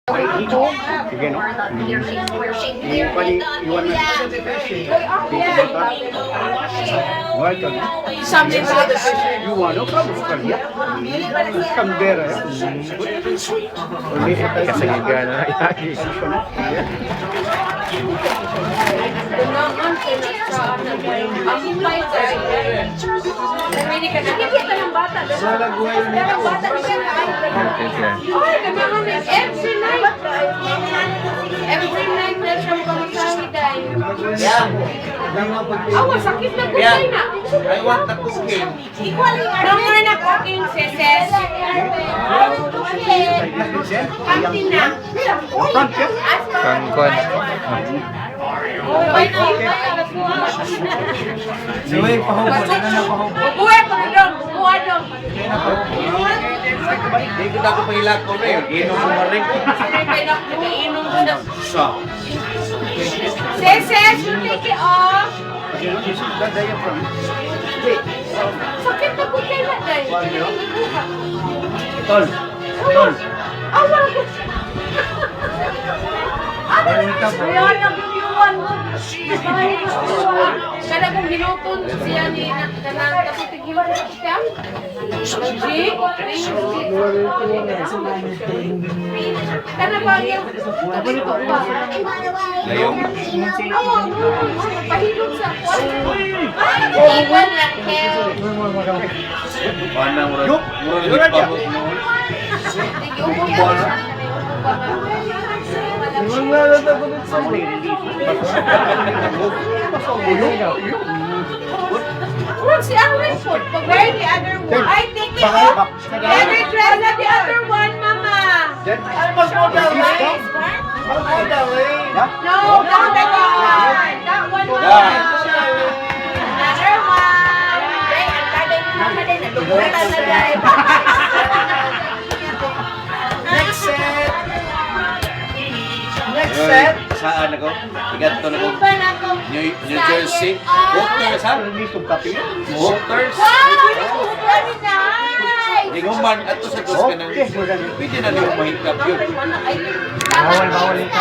Sige, no? Yung pali, Yeuan na. Welcome. Yeuan, no? Kabukal ya. Canbera, ya. Kasi gana na itagi. Every night na siya pamasahe dahil. Awa, sakit na gulay na. I want the cooking. No more na cooking, seses. Kantin na. Kangkon. Siway, pahubo. Bubuhay ko na doon. Bubuhay doon. Hindi ko na ako pahilag ko rin. Inom mo na rin. Inom ko na. Sa. Seses, you take it off. Sakit na gulay na dahil. Tol. Tol. Awa ko. Ayaw na Yeuan mo. Kada kong ginupon siya ni kanang kapitigil siya. G? Kana ba yung kapitigil ba? Layong. Oo, pahilog sa kwan. Iwan lang kayo. Paano mo rin? Mura rin pabot mo. What's the other foot? Where the other one? I think it off. The other dress na the other one, Mama. No, not that one. That one, Mama. Another one. Hey, ang tagal ni Mama din. Nagdugutan na dahil. Next set. Next set. Saan ako? Igat to na ko. New Jersey. Walters ha? Walters. Wow! Very nice! Hindi ko man ato sa dos ka nang pwede na niyo mahikap yun. Bawal yun.